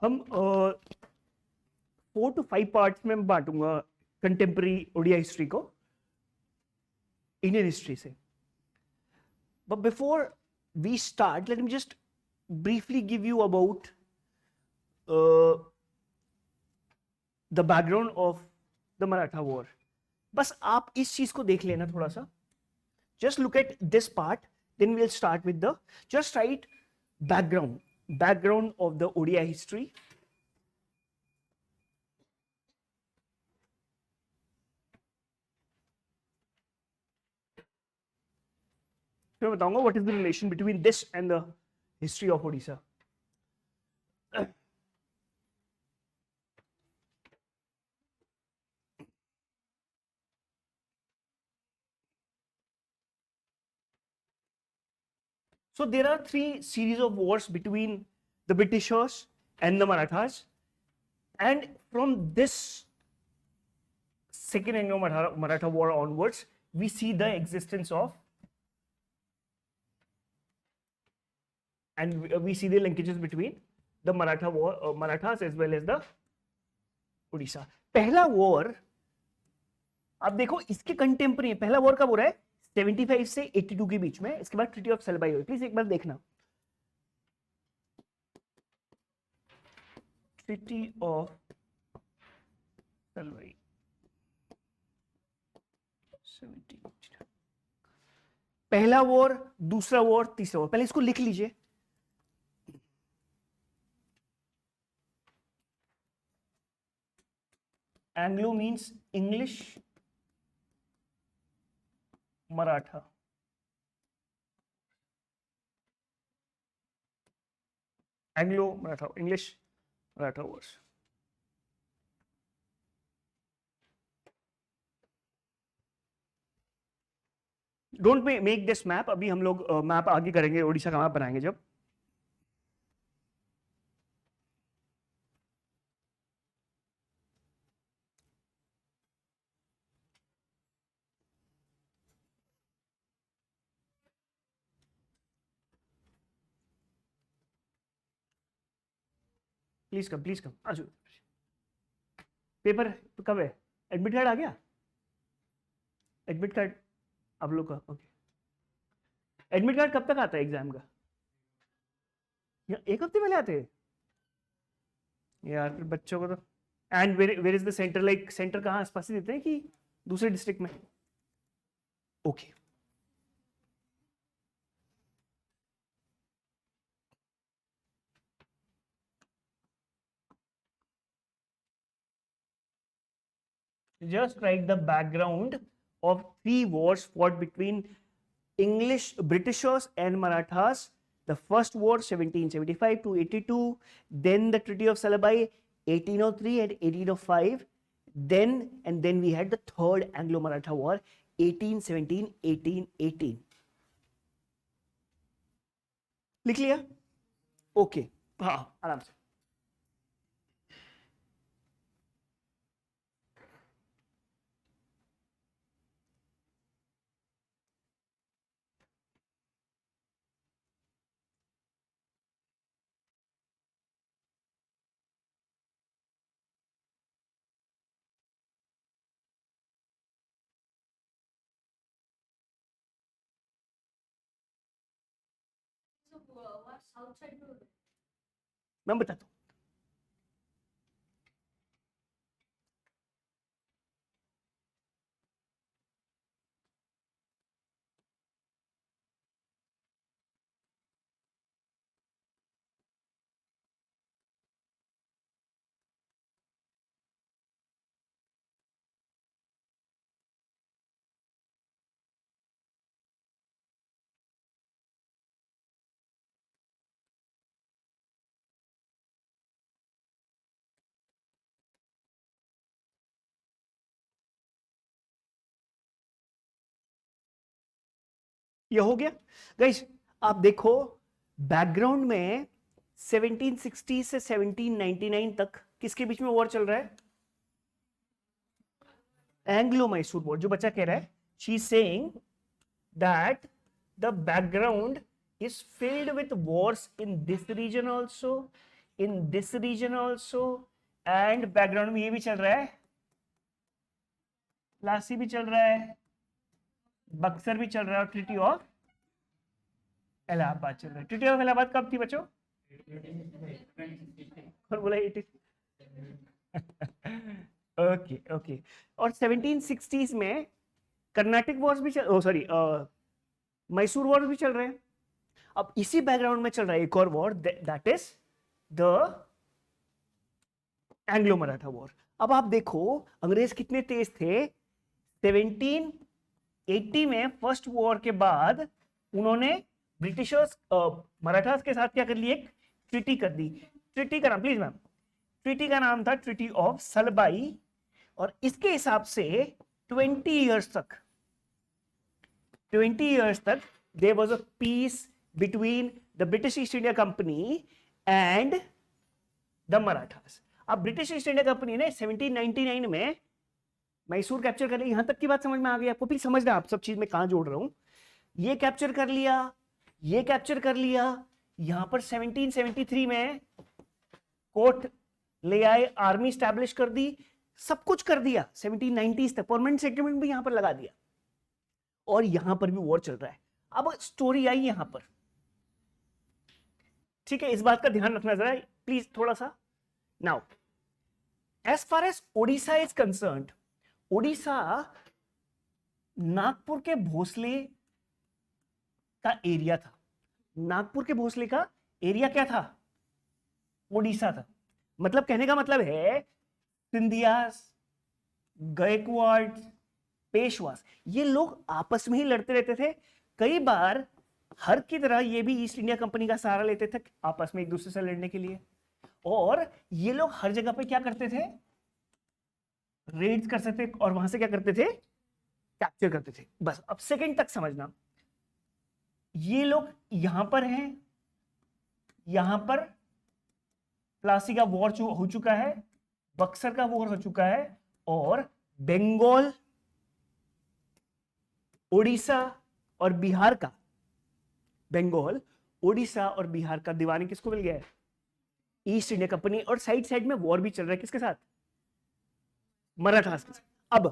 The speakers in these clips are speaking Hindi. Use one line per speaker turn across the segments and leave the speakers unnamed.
हम 4 to 5 पार्ट्स में बांटूंगा कंटेम्प्रेरी ओडिया हिस्ट्री को इंडियन हिस्ट्री से. But before we start, let me just briefly give you about the background of the Maratha war. बस आप इस चीज को देख लेना थोड़ा सा. Just look at this part, then we'll start with the, just write background of the Odia history. मैं बताऊंगा what is the relation between this and the history of Odisha. So there are 3 series of wars between the Britishers and the Marathas, and from this second Anglo-Maratha war onwards, we see the existence of, and we see the linkages between the Marathas as well as the Odisha. पहला वॉर आप देखो इसके कंटेम्पररी. पहला वॉर कब हो रहा है? 75 से 82 के बीच में. इसके बाद ट्रीटी ऑफ सलबाई हुई. प्लीज एक बार देखना. Treaty of Salbai 70. पहला वॉर, दूसरा वॉर, तीसरा वॉर. पहले इसको लिख लीजिए. Anglo means English, Maratha. Anglo Maratha, English Maratha wars. Don't make this map. अभी हम लोग मैप आगे करेंगे, ओडिशा का मैप बनाएंगे जब. प्लीज कम आ जाओ. पेपर कब है? एडमिट कार्ड आ गया? एडमिट कार्ड आप लोग का ओके. एडमिट कार्ड कब तक आता है एग्जाम का? एक हफ्ते पहले आते हैं यार फिर बच्चों को तो. And where is the centre? Like centre कहाँ आसपास ही देते हैं कि दूसरे डिस्ट्रिक्ट में? Okay. Just write the background of 3 wars fought between English, Britishers and Marathas. The first war 1775 to 82, then the Treaty of Salabai 1803 and 1805, then we had the third Anglo-Maratha war 1817 1818. लिख लिया? ओके. हाँ आराम से. मैं बताता हूँ. ये हो गया गाइस. आप देखो बैकग्राउंड में 1760 से 1799 तक किसके बीच में वॉर चल रहा है? Anglo Mysore war. जो बच्चा कह रहा है, she is saying that the background is filled with wars in this region also, in this region also, and background में ये भी चल रहा है, प्लासी भी चल रहा है, बक्सर भी चल रहा है, और ट्रीटी ऑफ इलाहाबाद चल रहा है। ट्रीटी ऑफ इलाहाबाद कब थी बच्चों? और बोला 80। Okay okay. और 1760s में कर्नाटक वॉर्स भी चल, सॉरी मैसूर वॉर भी चल रहे हैं। अब इसी बैकग्राउंड में चल रहा है एक और war, that is the Anglo Maratha war. अब आप देखो अंग्रेज कितने तेज थे। 1780 में फर्स्ट वॉर के बाद उन्होंने ब्रिटिशर्स मराठास के साथ क्या कर ली, एक ट्रीटी कर दी। ट्रीटी का नाम प्लीज मैम, ट्रीटी का नाम था ट्रीटी ऑफ सलबाई। और इसके हिसाब से 20 इयर्स तक, 20 इयर्स तक there was a peace between the British East India Company and the Marathas. अब ब्रिटिश ईस्ट इंडिया कंपनी ने 1799 में मैसूर कैप्चर कर लिया। यहां तक की बात समझ में आ गई आपको? फिर समझना आप सब चीज में कहां जोड़ रहा हूं। ये कैप्चर कर लिया, ये कैप्चर कर लिया। यहां पर 1773 में कोर्ट ले आए, आर्मी स्टैब्लिश कर दी, सब कुछ कर दिया। 1790s तक परमानेंट सेटलमेंट भी यहां पर लगा दिया, और यहां पर भी वॉर चल रहा है। अब स्टोरी आई यहां पर, ठीक है, इस बात का ध्यान रखना जरा प्लीज थोड़ा सा। Now as far as Odisha is concerned, Odisha Nagpur के भोसले का एरिया था। नागपुर के भोसले का एरिया क्या था? ओडिशा था। मतलब कहने का मतलब है सिंधियास, गायकवाड़, पेशवास, ये लोग आपस में ही लड़ते रहते थे। कई बार हर की तरह ये भी ईस्ट इंडिया कंपनी का सहारा लेते थे आपस में एक दूसरे से लड़ने के लिए। और ये लोग हर जगह पे क्या करते थे? रेड्स कर सकते थे, और वहां से क्या करते थे? कैप्चर करते थे। बस अब सेकंड तक समझना, ये लोग यहां पर हैं, यहां पर प्लासी का वॉर हो चुका है, बक्सर का वॉर हो चुका है, और बंगाल, ओडिशा और बिहार का, बंगाल, ओडिशा और बिहार का दीवानी किसको मिल गया है? East India company. और साइड साइड में वॉर भी चल रहा है किसके साथ? मराठास के साथ।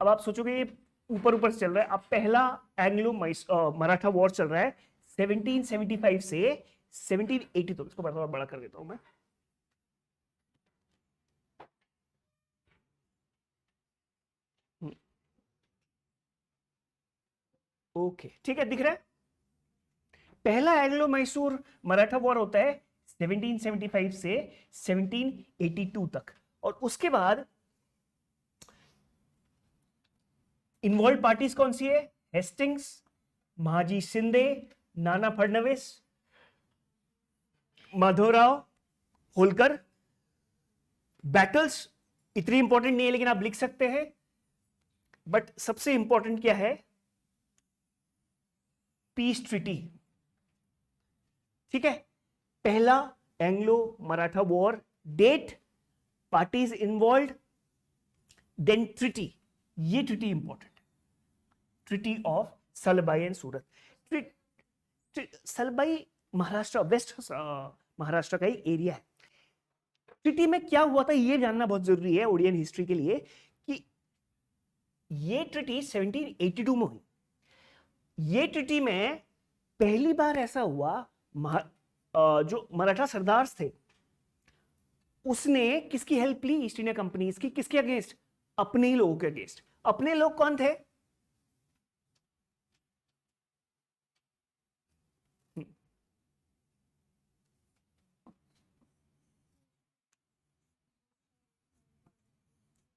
अब आप सोचोगे ये ऊपर ऊपर से चल रहा है। अब पहला एंग्लो मराठा वॉर चल रहा है 1775 से 1780 तक। इसको थोड़ा बड़ा कर देता हूं मैं। ओके ठीक है, दिख रहा है। पहला एंग्लो मैसूर मराठा वॉर होता है 1775 से 1782 तक। और उसके बाद इन्वॉल्व पार्टीज कौन सी है? हेस्टिंग्स, महाजी शिंदे, नाना फडणवीस, माधवराव, होलकर। बैटल्स इतनी इंपॉर्टेंट नहीं है, लेकिन आप लिख सकते हैं। बट सबसे इंपॉर्टेंट क्या है? Peace treaty. ठीक है, पहला Anglo Maratha war, date, parties involve, then treaty. ये treaty important, treaty of Salbai and Surat. Salbai Maharashtra, west Maharashtra का ही एरिया है। ट्रीटी में क्या हुआ था ये जानना बहुत जरूरी है ओडियन हिस्ट्री के लिए, कि ये ट्रीटी 1782 में हुई। ये ट्रीटी में पहली बार ऐसा हुआ, जो मराठा सरदार थे उसने किसकी हेल्प ली? ईस्ट इंडिया कंपनी की। किसके अगेंस्ट? अपने ही लोगों के अगेंस्ट। अपने लोग कौन थे?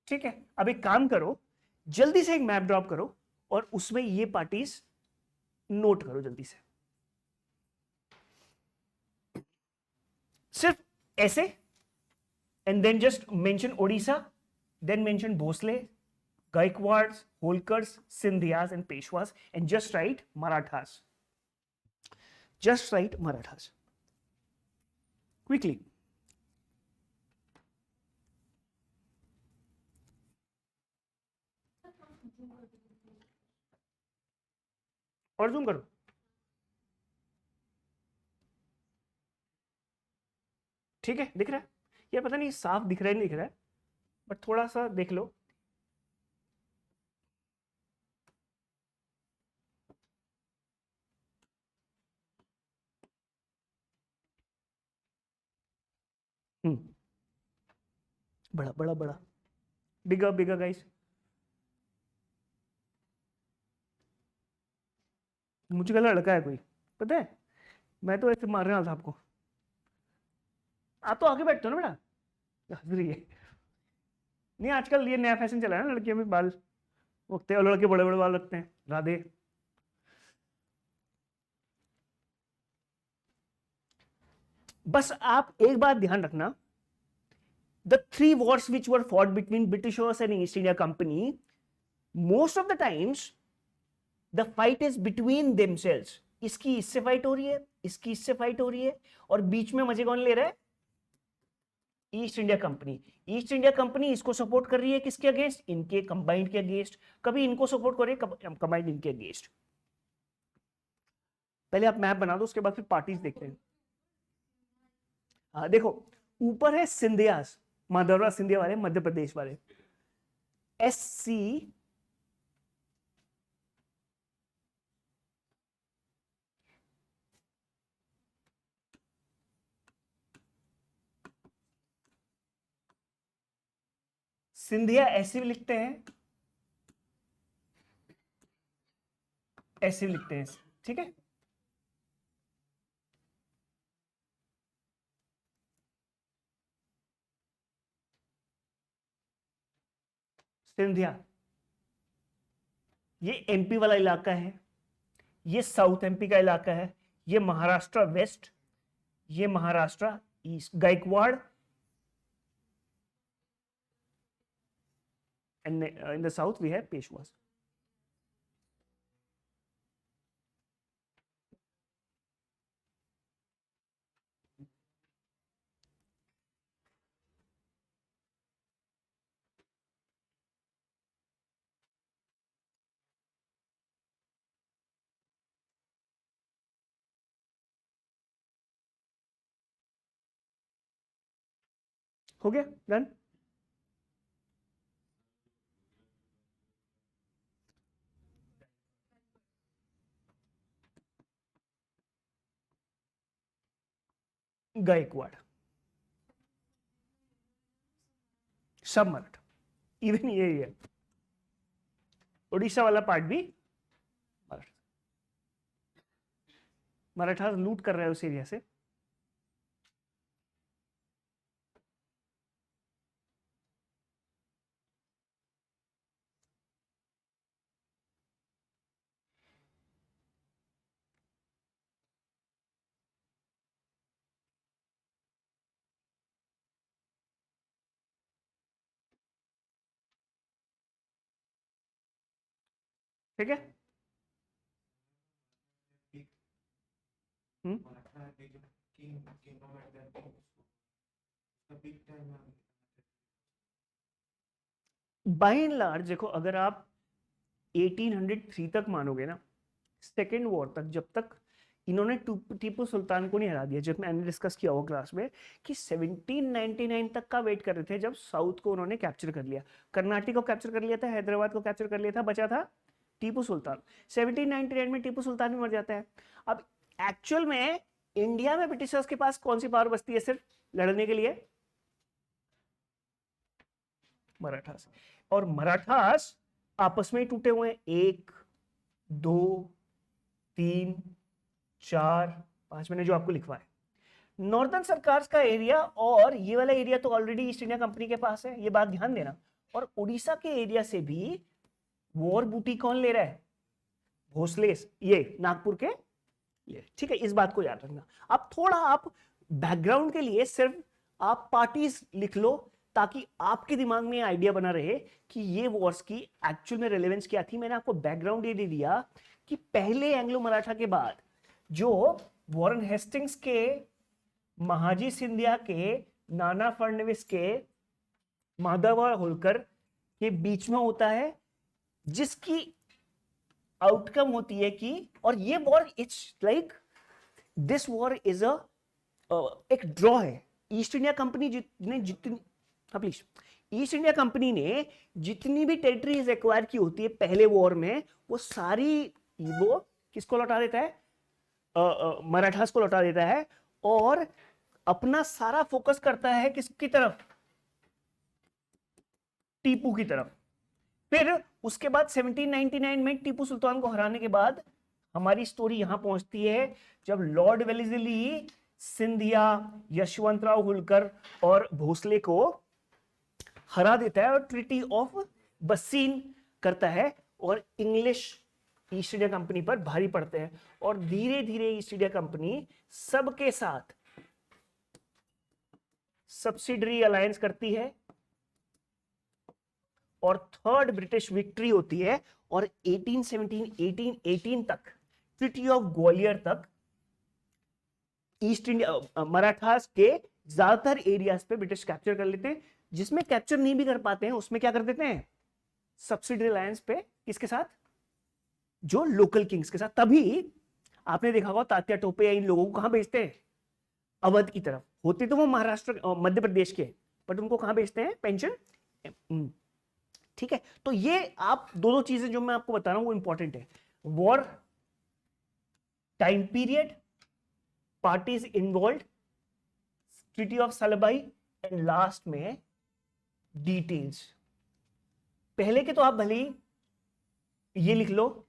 ठीक है, अब एक काम करो, जल्दी से एक मैप ड्रॉप करो और उसमें ये पार्टीज नोट करो जल्दी से, सिर्फ ऐसे। And then just mention Odisha, then mention Bhosle, Gaikwads, Holkars, Scindias and Peshwas, and just write Marathas. Just write Marathas quickly. और जूम करो। ठीक है, दिख रहा है? ये पता नहीं साफ दिख रहा है नहीं दिख रहा है, बट थोड़ा सा देख लो। बड़ा बड़ा बड़ा, बिगर बिगर गाइस। मुझे कल लड़का है कोई, पता है, मैं तो ऐसे मारने वाला था आपको। आप तो आगे बैठते हो ना बेटा, हंस रही है। नहीं आजकल ये नया फैशन चला है ना, लड़कियों में बाल उगते हैं और लड़के बड़े बड़े बाल रखते हैं, राधे। बस आप एक बात ध्यान रखना, the three wars which were fought between Britishers and East India Company, most of the times the fight is between themselves. इसकी इससे फाइट हो रही है, इसकी इससे फाइट हो रही है, और बीच में मजे कौन ले रहा है? East India company. East India company इसको सपोर्ट कर रही है किसके अगेंस्ट? इनके कंबाइंड के अगेंस्ट। कभी इनको सपोर्ट कर रही है, कंबाइंड इनके अगेंस्ट। पहले आप मैप बना दो, उसके बाद फिर पार्टीज देखते हैं। देखो ऊपर है सिंधियास, माधवराव सिंधिया वाले, मध्य प्रदेश वाले, SC सिंधिया ऐसे भी लिखते हैं, ऐसे भी लिखते हैं, ठीक है। सिंधिया ये MP वाला इलाका है, ये साउथ MP का इलाका है, ये महाराष्ट्र वेस्ट, ये Maharashtra east. Gaekwad and in the south we have Peshwas. हो गया डन। गायकवाड़ सब मराठा, इवन ये ही है, उड़ीसा वाला पार्ट भी मराठा। मराठा लूट कर रहे हैं उस एरिया से। ठीक है। बाय एंड लार्ज देखो, अगर आप 1803 तक मानोगे ना, सेकेंड वॉर तक, जब तक इन्होंने टीपू सुल्तान को नहीं हरा दिया, जब मैंने डिस्कस किया वो क्लास में कि 1799 तक का वेट कर रहे थे, जब साउथ को उन्होंने कैप्चर कर लिया, कर्नाटक को कैप्चर कर लिया था, हैदराबाद को कैप्चर कर लिया था, बचा था टीपू सुल्तान। 1799 में टीपू सुल्तान भी मर जाता है। अब एक्चुअल में इंडिया में ब्रिटिशर्स के पास कौन सी पावर बचती है सिर्फ लड़ने के लिए? मराठास। और मराठास आपस में टूटे हुए हैं, 1 2 3 4 5, मैंने जो आपको लिखवा है। नॉर्दर्न सरकार का एरिया और ये वाला एरिया तो ऑलरेडी ईस्ट इंडिया कंपनी के पास है, ये बात ध्यान देना। और उड़ीसा के एरिया से भी वॉर बूटी कौन ले रहा है? भोसले, ये नागपुर के ये, ठीक है, इस बात को याद रखना। अब थोड़ा आप बैकग्राउंड के लिए सिर्फ आप पार्टीज लिख लो, ताकि आपके दिमाग में आइडिया बना रहे कि ये वॉर्स की एक्चुअल में रेलेवेंस क्या थी। मैंने आपको बैकग्राउंड ये दे दिया कि पहले एंग्लो मराठा के बाद जो वॉरेन हेस्टिंग्स के, महाजी सिंधिया के, नाना फडणवीस के, माधव होलकर के बीच में होता है, जिसकी आउटकम होती है कि, और ये war it's like this war is एक ड्रॉ है, ईस्ट इंडिया कंपनी ने जितनी, हाँ प्लीज, ईस्ट इंडिया कंपनी ने जितनी भी टेरिटरीज एक्वायर की होती है पहले वॉर में, वो सारी वो किसको लौटा देता है, मराठास को लौटा देता है, और अपना सारा फोकस करता है किसकी तरफ, टीपू की तरफ। फिर उसके बाद 1799 में टीपू सुल्तान को हराने के बाद हमारी स्टोरी यहां पहुंचती है, जब लॉर्ड वेलेस्ली सिंधिया, यशवंतराव होलकर और भोसले को हरा देता है और ट्रीटी ऑफ बसीन करता है, और इंग्लिश ईस्ट इंडिया कंपनी पर भारी पड़ते हैं, और धीरे धीरे ईस्ट इंडिया कंपनी सबके साथ सब्सिडरी अलायंस करती है, और थर्ड ब्रिटिश विक्ट्री होती है, और 1818 तक, ट्रीटी ऑफ ग्वालियर तक, ईस्ट इंडिया मराठास के ज्यादातर एरियाज पे ब्रिटिश कैप्चर कर लेते हैं। जिसमें कैप्चर नहीं भी कर पाते हैं उसमें क्या कर देते हैं, सब्सिडरी अलायंस पे, किसके साथ, जो लोकल किंग्स के साथ। तभी आपने देखा होगा तात्या टोपे या इन लोगों को कहां भेजते हैं, अवध की तरफ। होते तो वो महाराष्ट्र मध्य प्रदेश के, बट उनको कहां भेजते हैं, पेंशन। ठीक है, तो ये आप दो दो चीजें जो मैं आपको बता रहा हूं वो इंपॉर्टेंट है। War time period, parties involve, treaty of Salbai, and last में डिटेल्स। पहले के तो आप भले ही ये लिख लो,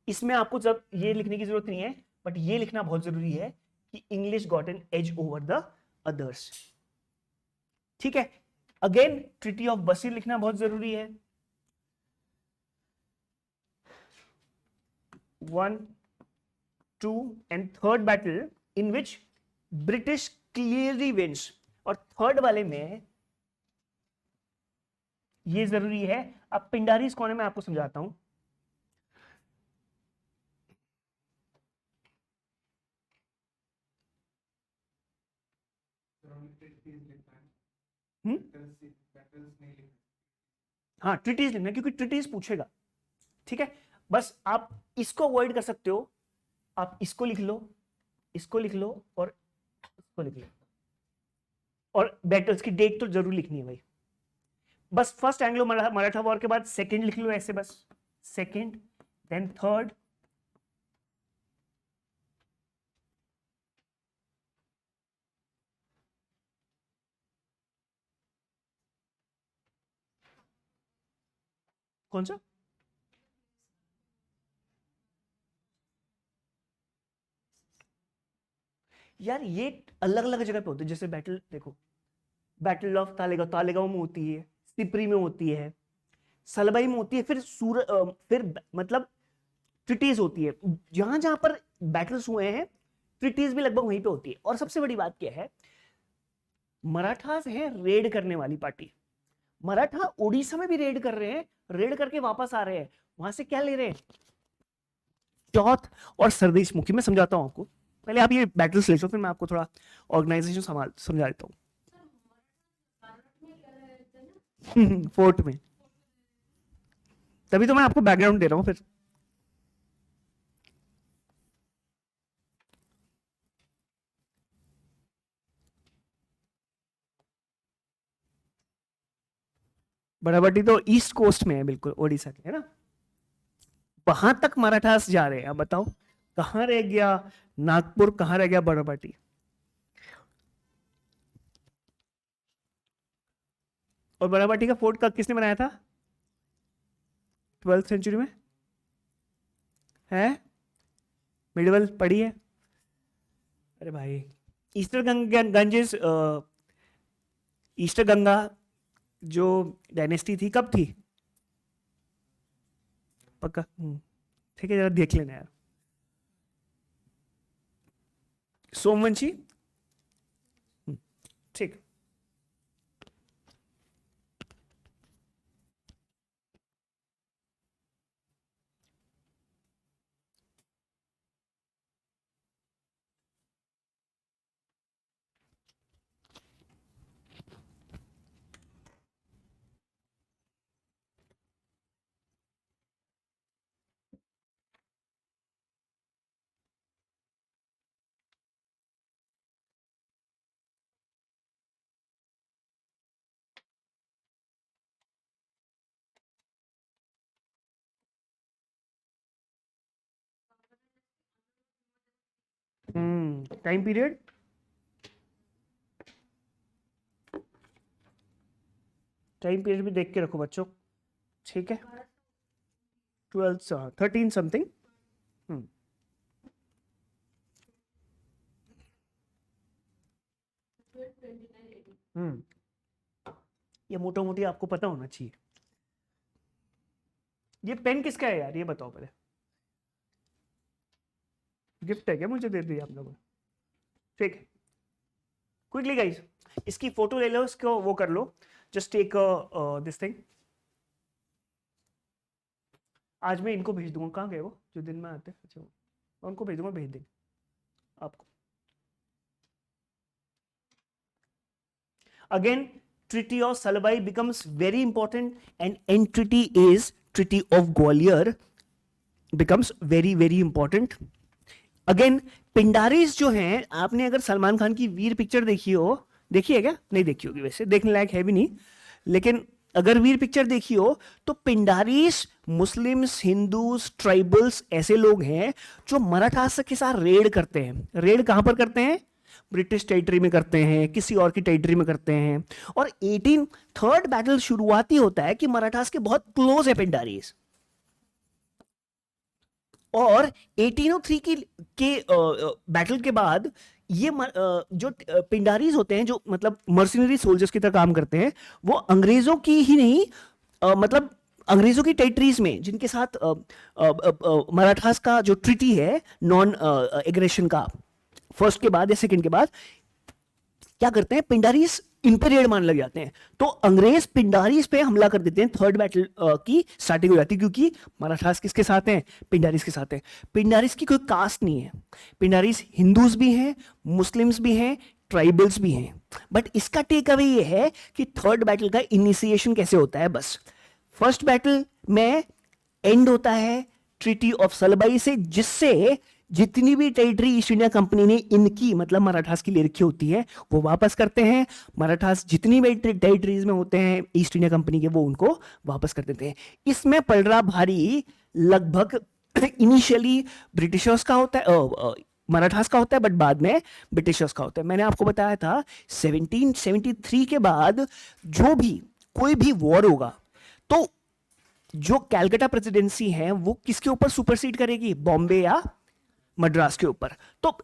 इसमें आपको जब ये लिखने की जरूरत नहीं है, बट ये लिखना बहुत जरूरी है कि English got an edge over the others. ठीक है, अगेन ट्रीटी ऑफ बसीर लिखना बहुत जरूरी है। 1, 2 and third battle in which British clearly wins, और थर्ड वाले में ये जरूरी है। अब पिंडारीज कौन है मैं आपको समझाता हूं। हाँ, ट्रिटीज लिखना, क्योंकि ट्रिटीज पूछेगा। ठीक है, बस आप इसको अवॉइड कर सकते हो, आप इसको लिख लो, इसको लिख लो, और इसको लिख लो, और बैटल्स की डेट तो जरूर लिखनी है भाई। बस फर्स्ट एंग्लो मराठा वॉर के बाद सेकंड लिख लो ऐसे, बस सेकंड, देन थर्ड, कौन सा, यार ये अलग अलग जगह पे होते हैं। जैसे बैटल देखो, बैटल ऑफ तालेगांव, तालेगांव में होती है, सिपरी में होती है, सलबाई में होती है, फिर फिर मतलब ट्रिटीज होती है। जहां जहां पर बैटल्स हुए हैं, ट्रिटीज भी लगभग वहीं पे होती है। और सबसे बड़ी बात क्या है, मराठास है रेड करने वाली पार्टी। मराठा उड़ीसा में भी रेड कर रहे हैं, रेड करके वापस आ रहे हैं, वहां से क्या ले रहे हैं, चौथ और सरदेश मुखी। मैं समझाता हूं आपको, पहले आप ये बैटल्स ले लो, फिर मैं आपको थोड़ा ऑर्गेनाइजेशन समझा देता हूँ। फोर्ट में, तभी तो मैं आपको बैकग्राउंड दे रहा हूँ फिर। बड़ाबट्टी तो ईस्ट कोस्ट में है, बिल्कुल ओडिशा के, है ना। वहां तक मराठास जा रहे हैं। अब बताओ कहां रह गया नागपुर, कहां रह गया बड़ाबट्टी। और बड़ाबट्टी का फोर्ट का किसने बनाया था, 12th सेंचुरी में है, मिडवल पढ़ी है। अरे भाई, ईस्टर गंजेस, ईस्टर गंगा जो डायनेस्टी थी कब थी, पक्का। ठीक है, जरा देख लेना यार। सोमवंशी, ठीक। टाइम पीरियड भी देख के रखो बच्चों, ठीक है। 12 13 समथिंग। ये मोटा मोटी आपको पता होना चाहिए। ये पेन किसका है यार, ये बताओ पहले। गिफ्ट है क्या, मुझे दे दी आप लोगों ने? ठीक है, क्विकली गाइस इसकी फोटो ले लो, इसको वो कर लो, जस्ट टेक दिस थिंग। आज मैं इनको भेज दूंगा, कहाँ गए वो जो दिन में आते हैं? अच्छा, मैं उनको भेज दूंगा, भेज देंगे आपको। Again Treaty of Salabai becomes very important, and end treaty is Treaty of Gwalior becomes very very important. Again पिंडारीज जो हैं, आपने अगर सलमान खान की वीर पिक्चर देखी हो, देखी है क्या? नहीं देखी होगी, वैसे देखने लायक है भी नहीं, लेकिन अगर वीर पिक्चर देखी हो तो पिंडारीज मुस्लिम्स, हिंदूज, ट्राइबल्स ऐसे लोग हैं जो मराठास के साथ रेड करते हैं। रेड कहां पर करते हैं? ब्रिटिश टेरिटरी में करते हैं, किसी और की टेरिटरी में करते हैं। और 18 बैटल शुरुआती होता है कि मराठास के बहुत क्लोज है पिंडारीज, और 1803 के बैटल के बाद ये जो पिंडारीज होते हैं, जो मतलब मर्सिनरी सोल्जर्स की तरह काम करते हैं, वो अंग्रेजों की ही नहीं, मतलब अंग्रेजों की टेरिटरीज में जिनके साथ मराठास का जो ट्रीटी है नॉन एग्रेशन का, फर्स्ट के बाद या सेकंड के बाद, क्या करते हैं? पिंडारीज इन पे रेड मान लग जाते हैं, तो अंग्रेज पिंडारीज पे हमला कर देते हैं। थर्ड बैटल की स्टार्टिंग हो जाती है, क्योंकि मराठास किसके साथ हैं? पिंडारीज के साथ हैं। पिंडारीज की कोई कास्ट नहीं है, पिंडारीज हिंदूज भी हैं, मुस्लिम्स भी हैं, ट्राइबल्स भी हैं। बट इसका टेक अवे ये है कि थर्ड बैटल का इनिशिएशन कैसे होता है। बस फर्स्ट बैटल में एंड होता है ट्रीटी ऑफ सलबाई से, जिससे जितनी भी टेरिटरी ईस्ट इंडिया कंपनी ने इनकी मतलब मराठास की ले रखी होती है वो वापस करते हैं। मराठास जितनी भी टेरिटरीज में होते हैं ईस्ट इंडिया कंपनी के, वो उनको वापस कर देते हैं। इसमें पड़ रहा भारी लगभग इनिशियली ब्रिटिशर्स का होता है, मराठास का होता है, बट बाद में ब्रिटिशर्स का होता है। मैंने आपको बताया था 1773 के बाद जो भी कोई भी वॉर होगा तो जो कैलकाटा प्रेसिडेंसी है वो किसके ऊपर सुपरसीड करेगी? बॉम्बे या मद्रास के ऊपर। तो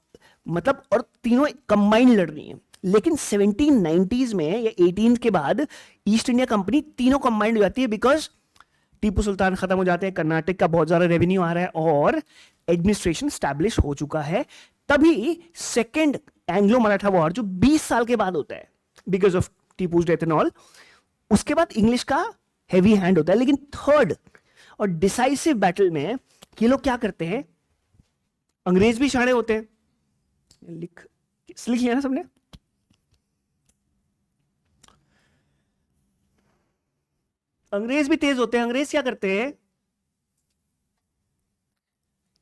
मतलब, और तीनों कंबाइंड लड़ रही हैं। लेकिन 1790s में या 18 के बाद ईस्ट इंडिया कंपनी तीनों कंबाइंड हो जाती है, बिकॉज टीपू सुल्तान खत्म हो जाते हैं, कर्नाटक का बहुत ज्यादा रेवेन्यू आ रहा है और एडमिनिस्ट्रेशन स्टैब्लिश हो चुका है। तभी सेकेंड एंग्लो मराठा वॉर जो 20 साल के बाद होता है because of Tipu's death and all, उसके बाद इंग्लिश का हैवी हैंड होता है। लेकिन थर्ड और डिसाइसिव बैटल में ये लोग क्या करते हैं? अंग्रेज भी शाणे होते हैं, लिख लिया ना सबने? अंग्रेज भी तेज होते हैं। अंग्रेज क्या करते हैं?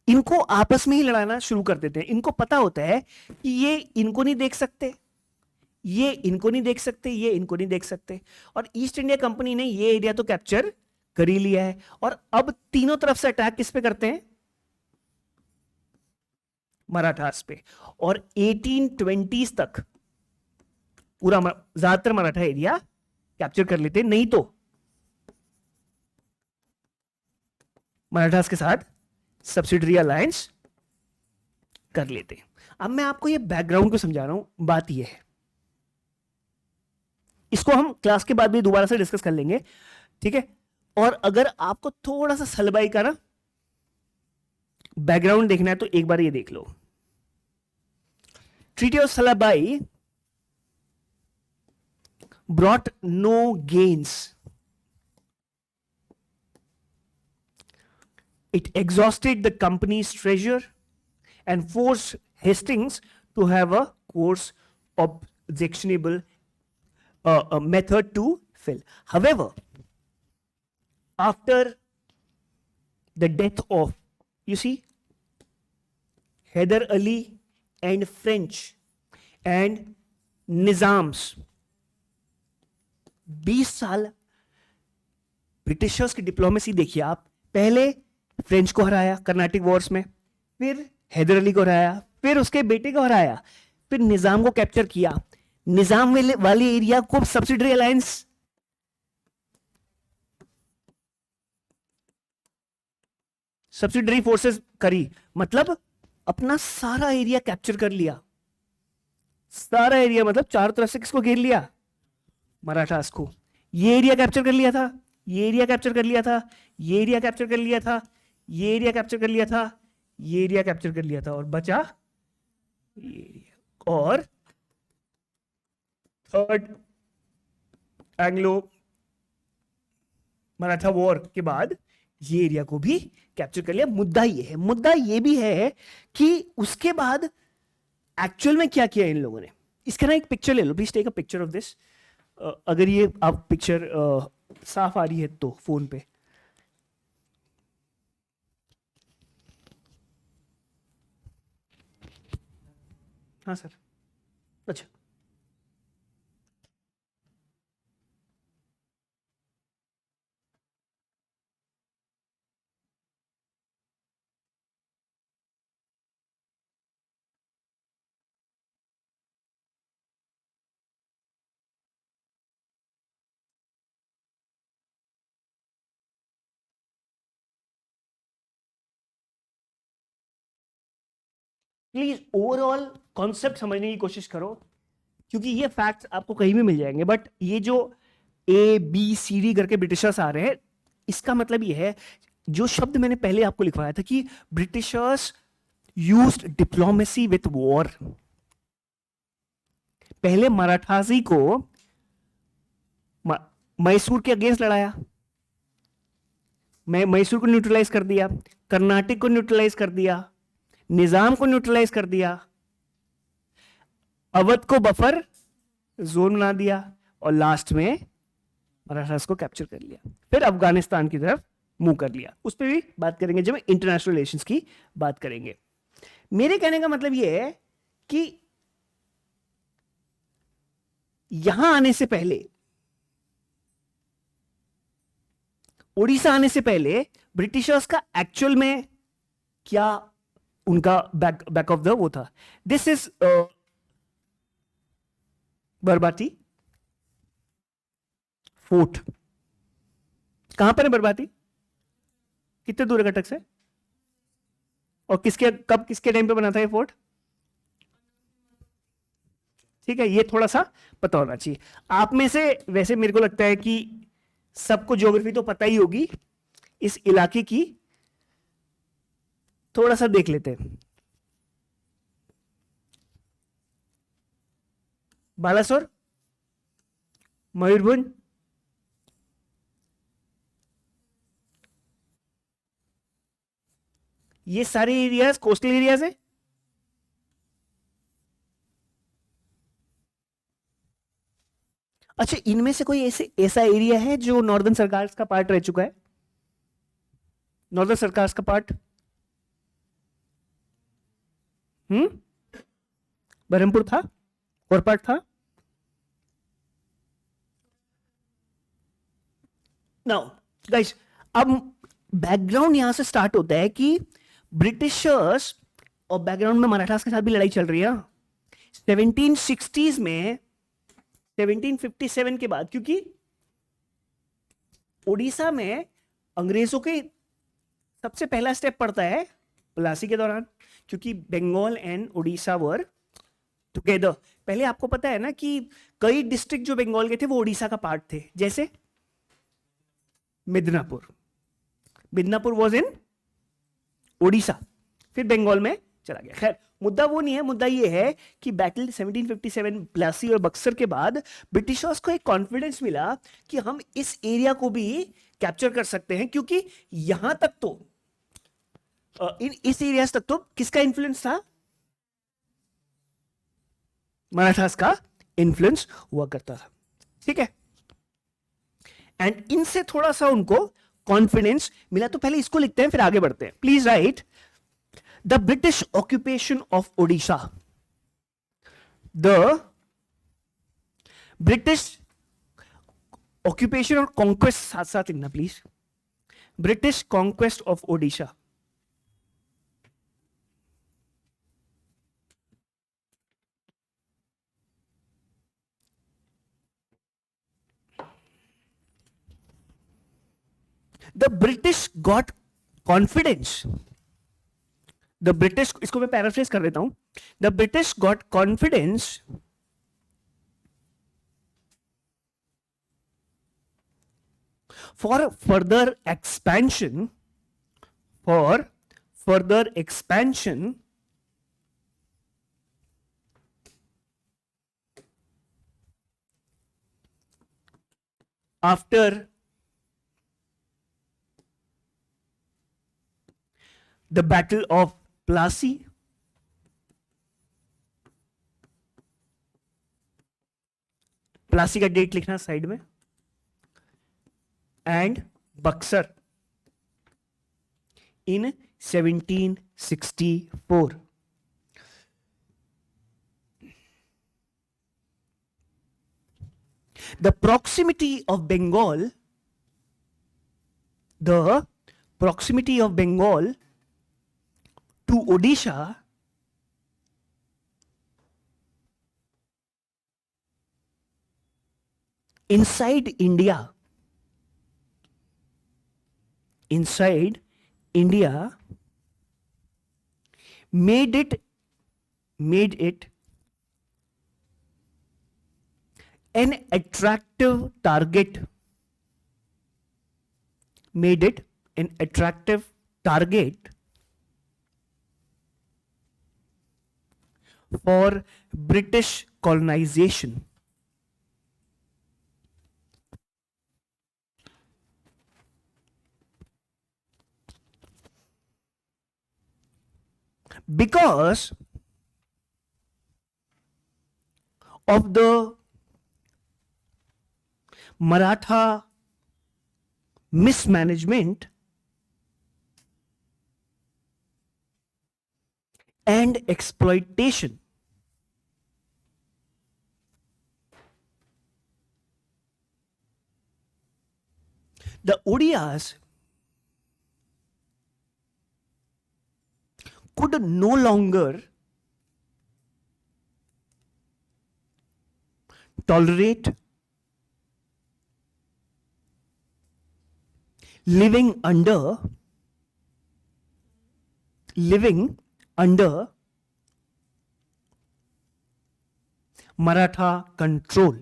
इनको आपस में ही लड़ाना शुरू कर देते हैं। इनको पता होता है कि ये इनको नहीं देख सकते, ये इनको नहीं देख सकते, ये इनको नहीं देख सकते, और ईस्ट इंडिया कंपनी ने ये एरिया तो कैप्चर कर ही लिया है। और अब तीनों तरफ से अटैक किस पे करते हैं? मराठास पे। और 1820s तक पूरा ज्यादातर मराठा एरिया कैप्चर कर लेते, नहीं तो मराठास के साथ सब्सिडरी अलायंस कर लेते। अब मैं आपको ये बैकग्राउंड को समझा रहा हूं। बात ये है, इसको हम क्लास के बाद भी दोबारा से डिस्कस कर लेंगे, ठीक है? और अगर आपको थोड़ा सा सलबाई का ना बैकग्राउंड देखना है तो एक बार ये देख लो। Treaty of Salbai brought no gains. It exhausted the company's treasure and forced Hastings to have a course objectionable method to fill. However, after the death of, you see, Hyder Ali and French and Nizams, 20 साल ब्रिटिशर्स की डिप्लोमेसी देखिए आप। पहले फ्रेंच को हराया कर्नाटिक वॉर्स में, फिर हैदर अली को हराया, फिर उसके बेटे को हराया, फिर निजाम को कैप्चर किया, निजाम वाले एरिया को सब्सिडरी अलायंस, सब्सिडरी फोर्सेस करी, मतलब अपना सारा एरिया कैप्चर कर लिया। सारा एरिया मतलब चारों तरफ से किसको घेर लिया? मराठास को। ये एरिया कैप्चर कर लिया था, ये एरिया कैप्चर कर लिया था, ये एरिया कैप्चर कर लिया था, ये एरिया कैप्चर कर लिया था, ये एरिया कैप्चर कर लिया था, और बचा ये एरिया। और थर्ड एंग्लो मराठा वॉर के बाद ये एरिया को भी कैप्चर कर लिया। मुद्दा ये है, मुद्दा ये भी है कि उसके बाद एक्चुअल में क्या किया इन लोगों ने। इसका ना एक पिक्चर ले लो please, take a picture of this. अगर ये आप पिक्चर साफ आ रही है तो फोन पे। हाँ सर। अच्छा, प्लीज ओवरऑल कॉन्सेप्ट समझने की कोशिश करो, क्योंकि ये फैक्ट्स आपको कहीं भी मिल जाएंगे, बट ये जो ABCD करके ब्रिटिशर्स आ रहे हैं, इसका मतलब ये है, जो शब्द मैंने पहले आपको लिखवाया था कि Britishers used diplomacy with war. पहले मराठासी को मैसूर के अगेंस्ट लड़ाया, मैसूर को न्यूट्रलाइज कर दिया, कर्नाटक को न्यूट्रलाइज कर दिया, निजाम को न्यूट्रलाइज कर दिया, अवध को बफर जोन बना दिया, और लास्ट में मराठास को कैप्चर कर लिया, फिर अफगानिस्तान की तरफ मूव कर लिया। उस पर भी बात करेंगे जब इंटरनेशनल रिलेशंस की बात करेंगे। मेरे कहने का मतलब यह है कि यहां आने से पहले, उड़ीसा आने से पहले ब्रिटिशर्स का एक्चुअल में क्या उनका बैक ऑफ द वो था। This is Barabati fort. कहां पर है बरबाती? कितने दूर है कटक से? और किसके कब किसके टाइम पे बना था ये फोर्ट? ठीक है, ये थोड़ा सा पता होना चाहिए आप में से। वैसे मेरे को लगता है कि सबको ज्योग्राफी तो पता ही होगी इस इलाके की, थोड़ा सा देख लेते हैं। बालासोर, मयूरभंज, ये सारे एरियाज कोस्टल एरियाज है। अच्छा, इनमें से कोई ऐसा एरिया है जो नॉर्दर्न सरकार का पार्ट रह चुका है? नॉर्दर्न सरकार का पार्ट? बरहमपुर था और पार्ट था। नाउ गाइस, अब बैकग्राउंड यहां से स्टार्ट होता है कि ब्रिटिशर्स, और बैकग्राउंड में मराठास के साथ भी लड़ाई चल रही है 1760s में, 1757 के बाद, क्योंकि उड़ीसा में अंग्रेजों के सबसे पहला स्टेप पड़ता है प्लासी के दौरान, क्योंकि Bengal and Orissa were together. पहले आपको पता है ना कि कई डिस्ट्रिक्ट जो बंगाल के थे वो उड़ीसा का पार्ट थे, जैसे मिदनापुर। मिदनापुर वाज इन उड़ीसा, फिर बंगाल में चला गया। खैर, मुद्दा वो नहीं है, मुद्दा ये है कि बैटल 1757 प्लासी और बक्सर के बाद ब्रिटिशर्स को एक कॉन्फिडेंस मिला कि हम इस एरिया को भी कैप्चर कर सकते हैं, क्योंकि यहां तक तो इस एरिया तक तो किसका इंफ्लुएंस था? मराठास का इंफ्लुएंस हुआ करता था। ठीक है, एंड इनसे थोड़ा सा उनको कॉन्फिडेंस मिला। तो पहले इसको लिखते हैं, फिर आगे बढ़ते हैं। Please right the British occupation of Odisha. The British occupation और कॉन्क्वेस्ट साथ साथ लिखना please. British conquest of Odisha. The British got confidence. The British, इसको मैं पैराफ्रेज कर देता हूं. The British got confidence for further expansion, after the Battle of Plassey. Plassey का डेट लिखना साइड में. And Buxar in 1764. The proximity of Bengal to Odisha inside India made it an attractive target for British colonization. Because of the Maratha mismanagement and exploitation, the Odiyas could no longer tolerate living under Maratha control.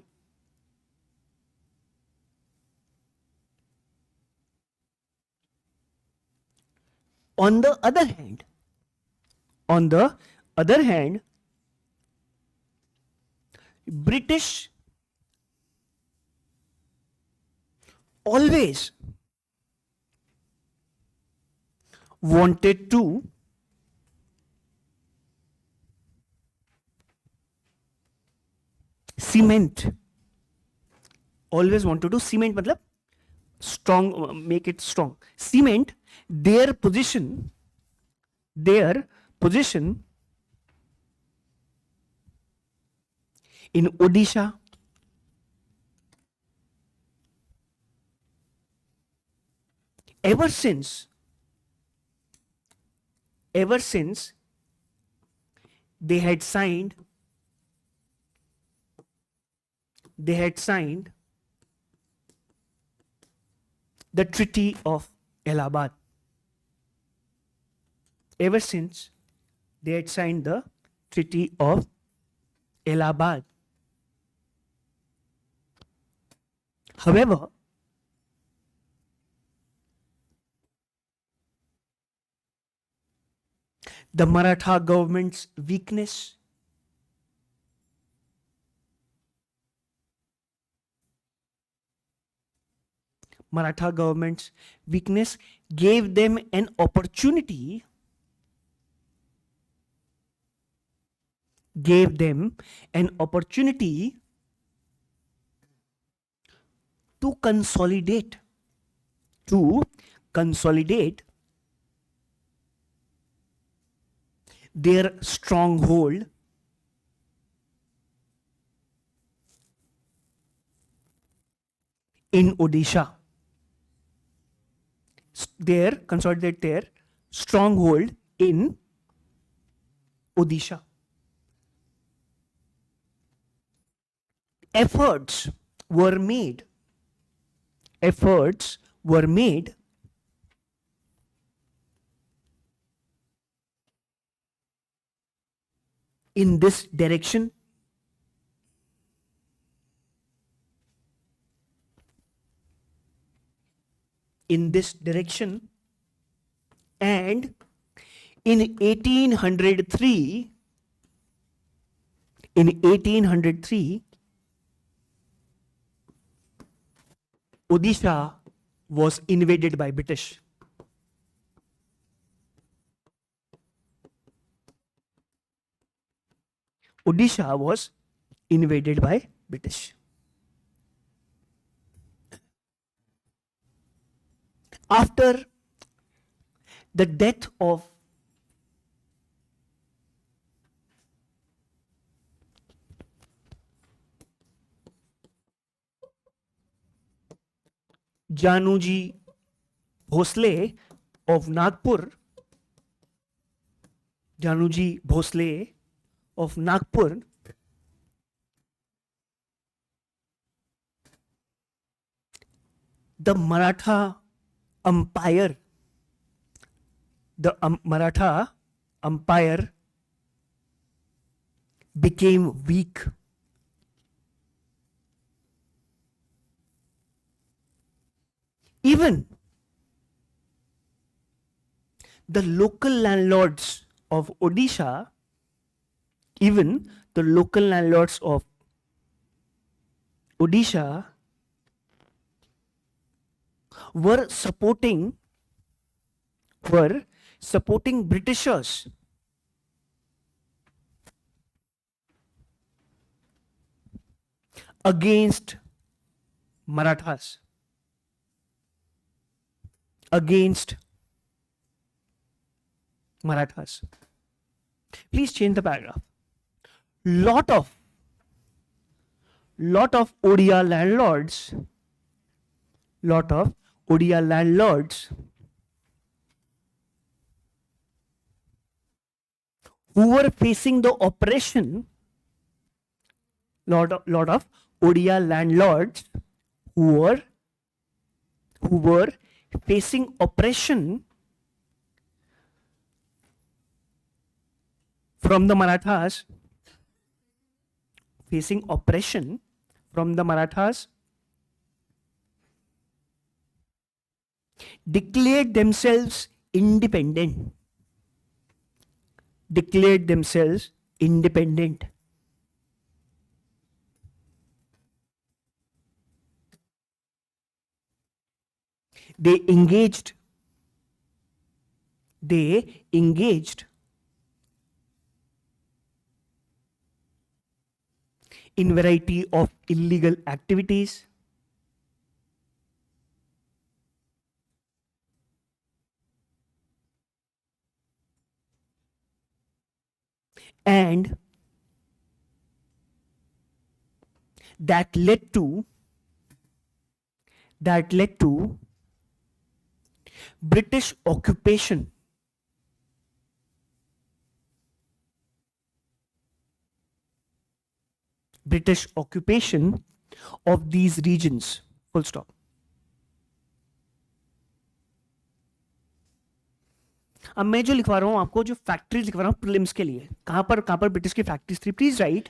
On the other hand, British always wanted to cement. मतलब strong, make it strong. Cement their position in Odisha, ever since they had signed the Treaty of Allahabad. Ever since they had signed the Treaty of Allahabad. However, the Maratha government's weakness gave them an opportunity to consolidate their stronghold in Odisha. Consolidate their stronghold in Odisha. Efforts were made in this direction. In this direction, and in 1803, Odisha was invaded by British. Odisha was invaded by British. After the death of Januji Bhosle of Nagpur, Januji Bhosle of Nagpur, the Maratha Empire, Maratha Empire became weak. Even the local landlords of Odisha, even the local landlords of Odisha were supporting Britishers against Marathas. Please change the paragraph. Lot of Odia landlords who were facing the oppression, lot of Odia landlords who were facing oppression from the Marathas, declared themselves independent. They engaged in variety of illegal activities, and that led to British occupation of these regions. Full stop. अब मैं जो लिखवा रहा हूं आपको, जो फैक्ट्रीज लिखवा रहा हूं प्रीलिम्स के लिए, कहां पर ब्रिटिश की फैक्ट्रीज थी, please right.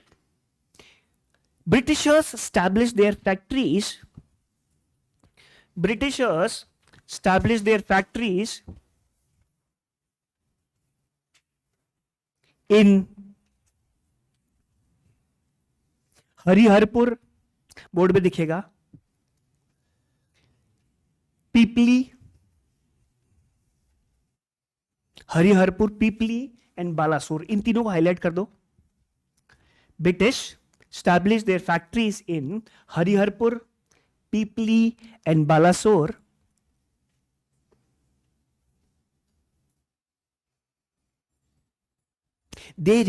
Britishers established their factories in Hariharpur, board पे दिखेगा, पीपली, हरिहरपुर, पीपली एंड बालासोर, इन तीनों को हाईलाइट कर दो. British established their factories in Hariharpur, Pipli and Balasore they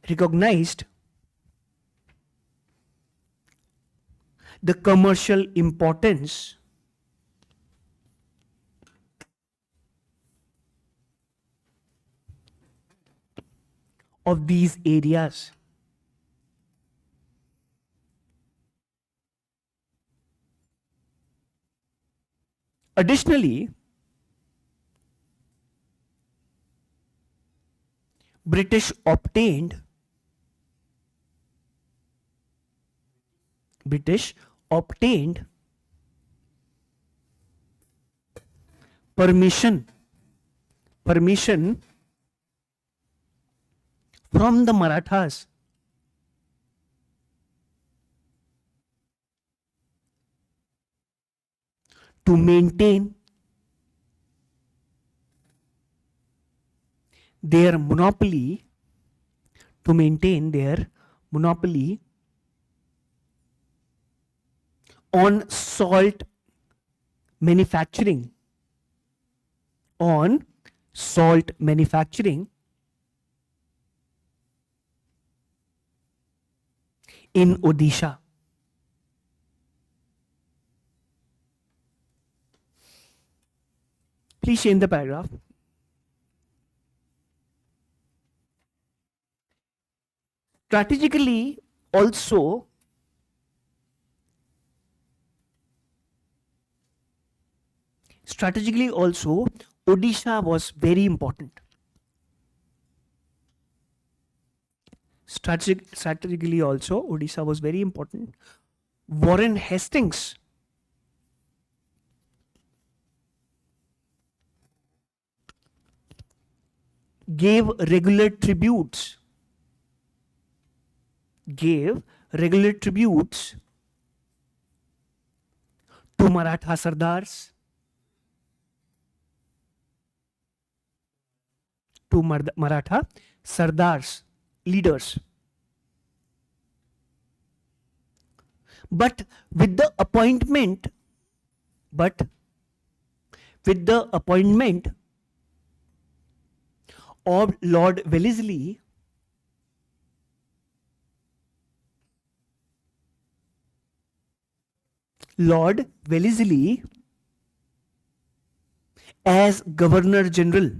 recognized the commercial importance of these areas. Additionally, British obtained permission from the Marathas to maintain their monopoly on salt manufacturing in Odisha. Please change the paragraph. Strategically also, Odisha was very important. Strategically also, Odisha was very important. Warren Hastings gave regular tributes to Maratha Sardars, leaders. But with the appointment of Lord Wellesley, as Governor General,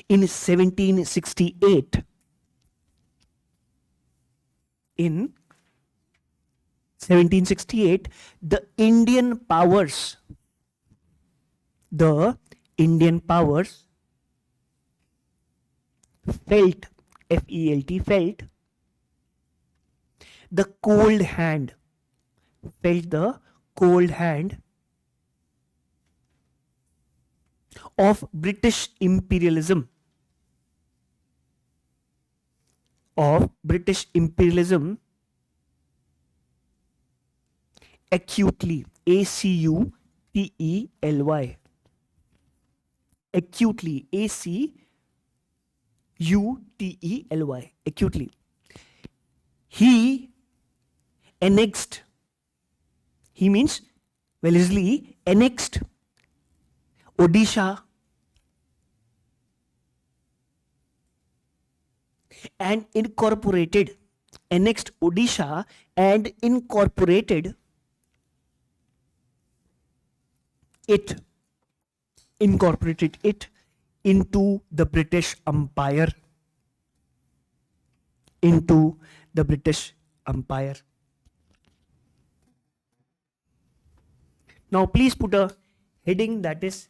in 1768, the Indian powers felt, felt the cold hand of British imperialism acutely, acutely, acutely. He means Wellesley annexed Odisha and incorporated it into the British Empire. Now please put a heading, that is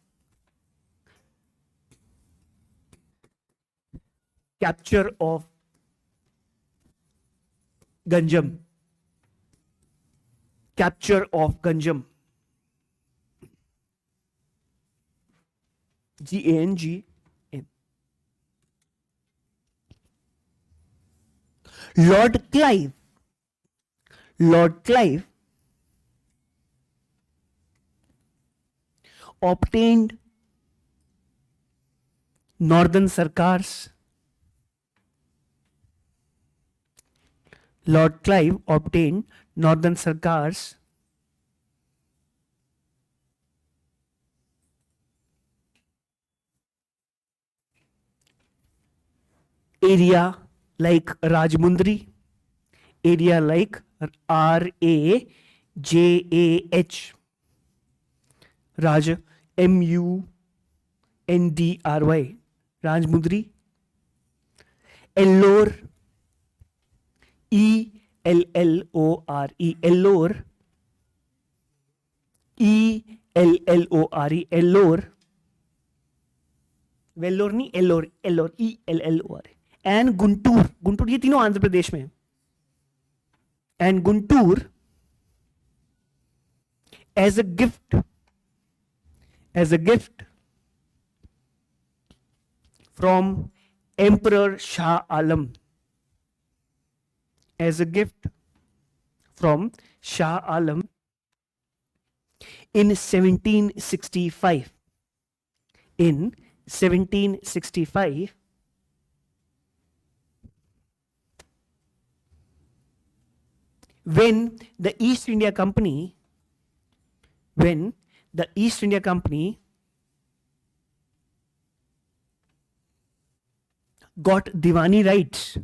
capture of Ganjam. Ganjam. G-A-N-G-M. Lord Clive obtained Northern Sarkars. Lord Clive obtained Northern Sarkars area like Rajmundry, area like R-A-J-A-H, Raj, M-U-N-D-R-Y, Rajmundry, Ellore, E-L-L-O-R-E, Ellore, ELLORE, Ellore, Vellore नहीं, एल्लोर, एल्लोर, ELLOR. एंड गुंटूर, गुंटूर ये तीनों आंध्र प्रदेश में. And Guntur as a gift, as a gift from Emperor Shah Alam, as a gift from Shah Alam in 1765. In 1765, when the East India Company got Diwani rights,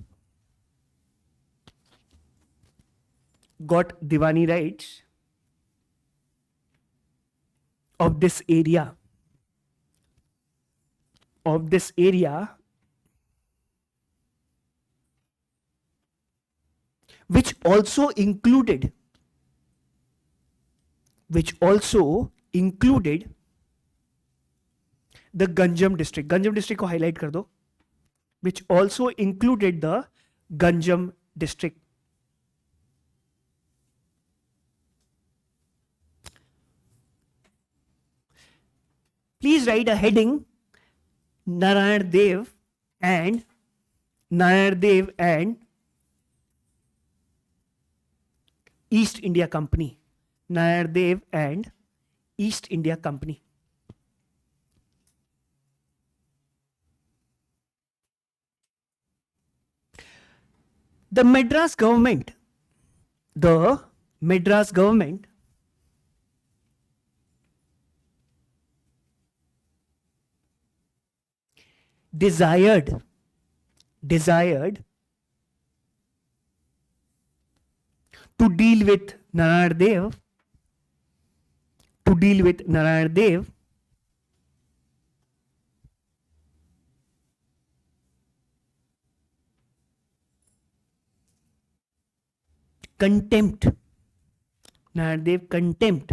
of this area, which also included the Ganjam district. Ganjam district को highlight कर दो. Which also included the Ganjam district. Please write a heading, Narayan Dev and East India Company. Narayan Dev and East India Company. The Madras government desired to deal with Narayan Dev contempt. Narayan Dev contempt.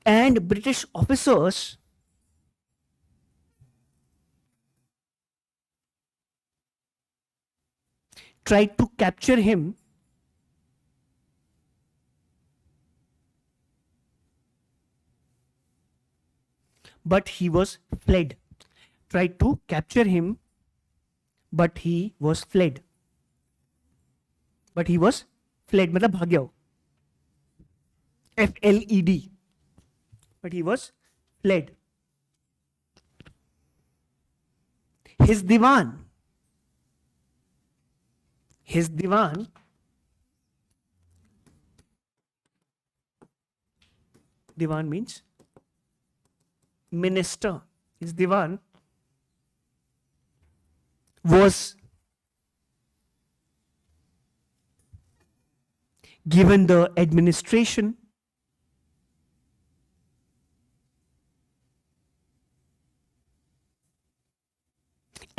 And British officers tried to capture him, but he was fled. Tried to capture him, but he was fled. मतलब भाग गया हो. FLED. But he was fled. His divan means minister. His divan was given the administration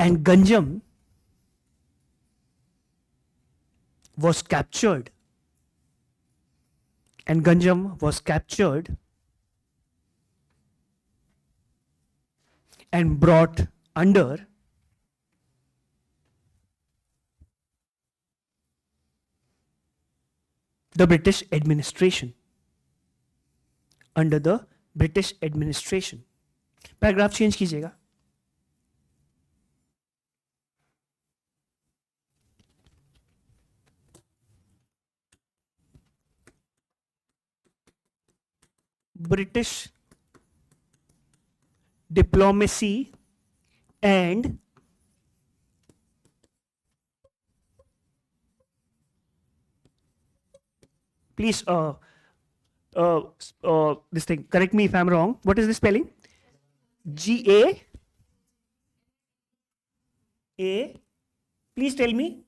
and Ganjam was captured and brought under the British administration. Under the British administration. Paragraph change कीजिएगा. British diplomacy and please this thing, correct me if I'm wrong. What is the spelling? GA. Please tell me.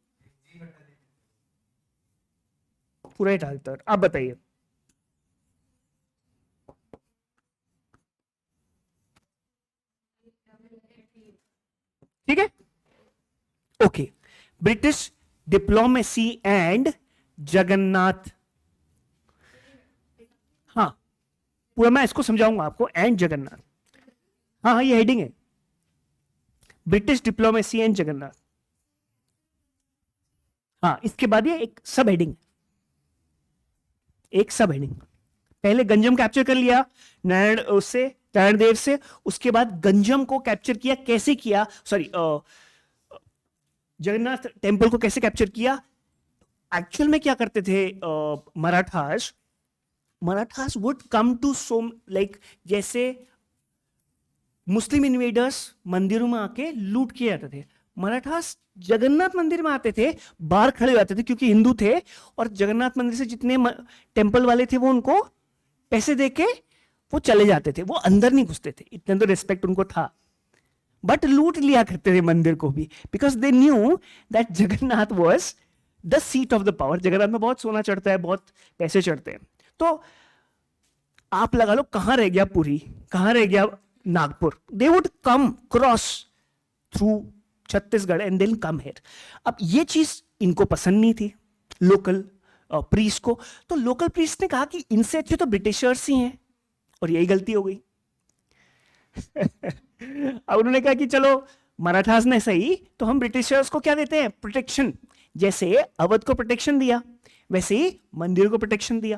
पूरा ही डाल दो. आप बताइए. ठीक है. Okay. British diplomacy and Jagannath, हाँ पूरा मैं इसको समझाऊंगा आपको, एंड जगन्नाथ, हाँ हाँ ये हेडिंग है, ब्रिटिश डिप्लोमेसी एंड जगन्नाथ। हाँ इसके बाद ये एक सब हेडिंग, एक सब हेडिंग। पहले गंजम कैप्चर कर लिया नारायण उससे, नारायण देव से, उसके बाद गंजम को कैप्चर किया, कैसे किया, सॉरी जगन्नाथ टेम्पल को कैसे कैप्चर किया। एक्चुअल में क्या करते थे Marathas, Marathas would come to so like, जैसे मुस्लिम इन्वेडर्स मंदिरों में आके लूट किए जाते थे, मराठास जगन्नाथ मंदिर में आते थे, बाहर खड़े हो जाते थे क्योंकि हिंदू थे, और जगन्नाथ मंदिर से जितने टेम्पल वाले थे वो उनको पैसे देके वो चले जाते थे, वो अंदर नहीं घुसते थे, इतना तो रिस्पेक्ट उनको था, बट लूट लिया करते थे मंदिर को भी, because they knew that Jagannath was the seat of the power. Jagannath में बहुत सोना चढ़ता है, बहुत पैसे चढ़ते हैं। तो आप लगा लो कहां रह गया पुरी, कहां रह गया Nagpur, they would come cross through Chhattisgarh and then come here. अब ये चीज इनको पसंद नहीं थी लोकल प्रीस्ट को, तो लोकल प्रीस्ट ने कहा कि इनसे अच्छे तो ब्रिटिशर्स ही हैं, और यही गलती हो गई। अब उन्होंने कहा कि चलो मराठास ने सही, तो हम ब्रिटिशर्स को क्या देते हैं, प्रोटेक्शन, जैसे अवध को प्रोटेक्शन दिया वैसे ही मंदिर को प्रोटेक्शन दिया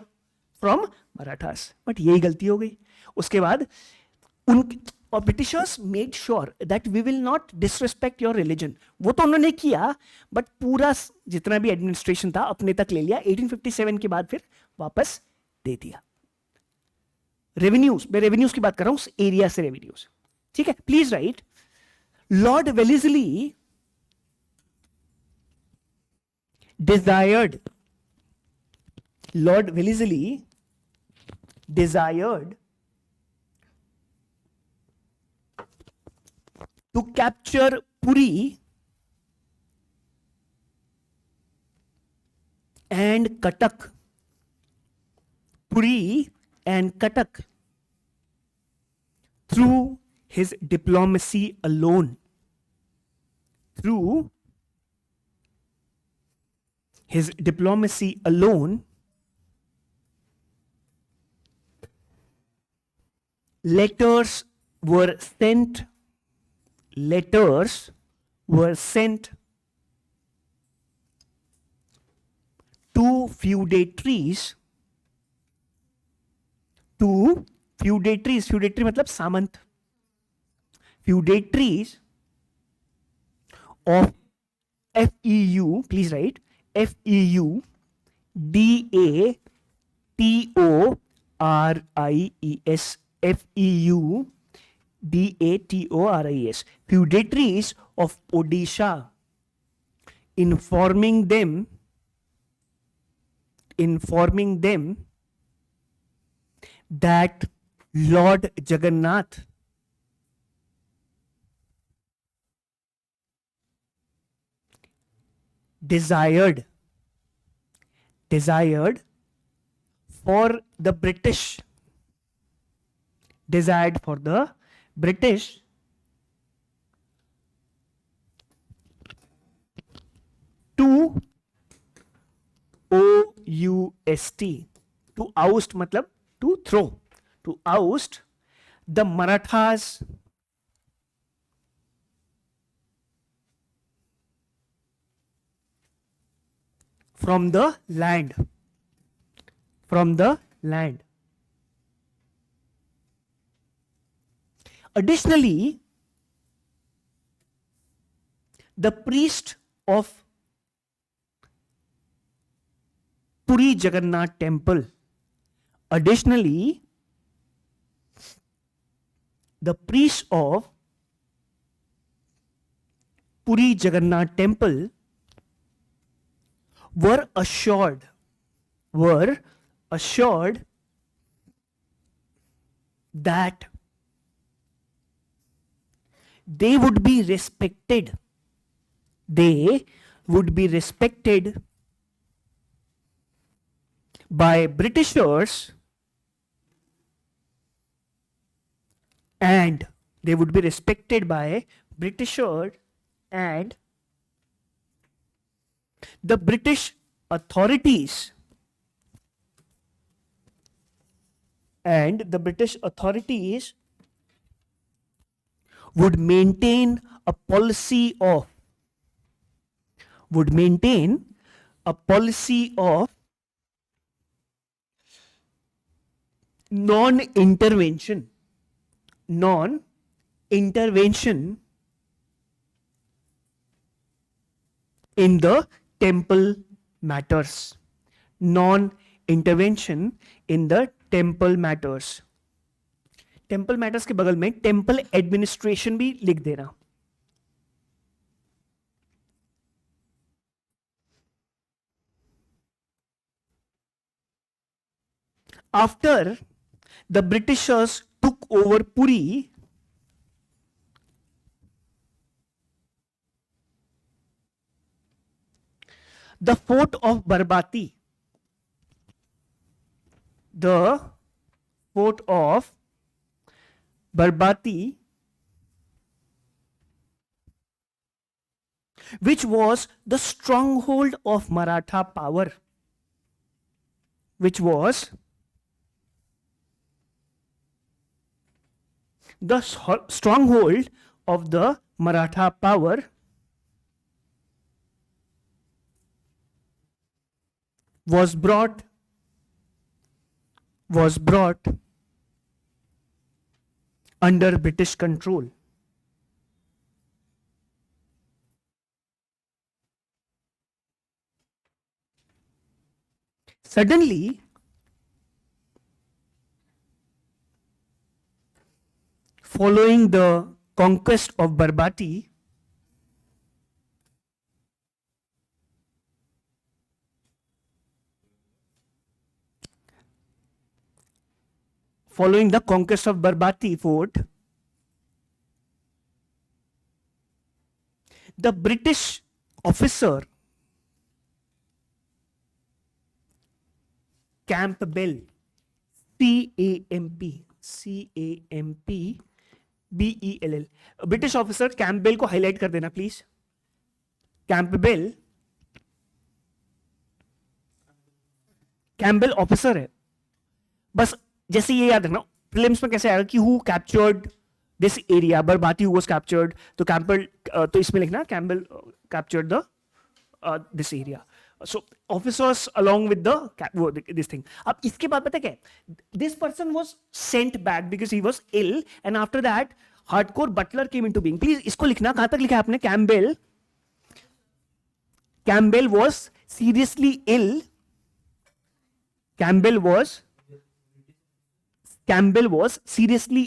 फ्रॉम मराठास, बट यही गलती हो गई। उसके बाद उन और Britishers made sure that we will not disrespect your religion, वो तो उन्होंने किया, बट पूरा जितना भी एडमिनिस्ट्रेशन था अपने तक ले लिया। 1857 के बाद फिर वापस दे दिया। रेवेन्यूज, मैं रेवेन्यूज की बात कर रहा हूं, उस एरिया से रेवेन्यूज, ठीक है। Please right, Lord Wellesley desired, Lord Wellesley desired to capture Puri and Cuttack, Puri and Cuttack through his diplomacy alone, through his diplomacy alone, letters were sent to feudatories, feudatory मतलब सामंत, feudatories of FEU, please write FEU DATORIES, FEU DATORIES, feudatories of Odisha, informing them that Lord Jagannath desired for the British, to OUST, to oust मतलब to throw, to oust the Marathas from the land, Additionally, the priest of Puri Jagannath temple, the priests of Puri Jagannath temple were assured that they would be respected by Britishers, and the British authorities and the British authorities would maintain a policy of non-intervention in the temple matters. Non-intervention in the temple matters. Temple matters के बगल में टेम्पल एडमिनिस्ट्रेशन भी लिख देना. After the Britishers took over Puri, the fort of Barbati, which was the stronghold of Maratha power, was brought under British control. Suddenly, following the conquest of Barbati, fort, the British officer Campbell, C-A-M-P-B-E-L-L, British officer Campbell को हाईलाइट कर देना प्लीज. कैंपबेल ऑफिसर है. बस जैसे ये याद रखना, प्रीलिम्स में कैसे आएगा कि who captured this area, Barabati was captured, तो कैंपबेल, तो इसमें लिखना Campbell captured the this area. So officers along with this thing. अब इसके बाद पता क्या है, this person was sent back because he was ill, and after that hardcore butler came into being. Please इसको लिखना, कहां तक लिखा है आपने? Campbell was seriously ill. Campbell was seriously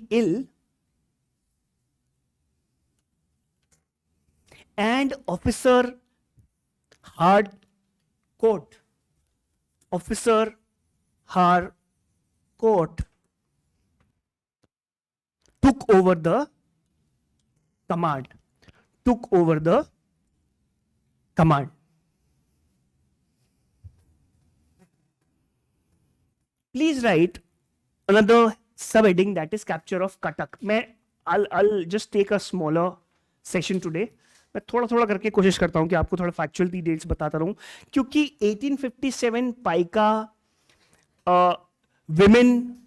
ill. And Officer Harcourt took over the command. Please write another subheading, that is capture of Cuttack. I'll just take a smaller session today. मैं थोड़ा करके कोशिश करता हूं कि आपको थोड़ा फैक्चुअल डिटेल्स बताता रहूं, क्योंकि 1857 पाइका विमेन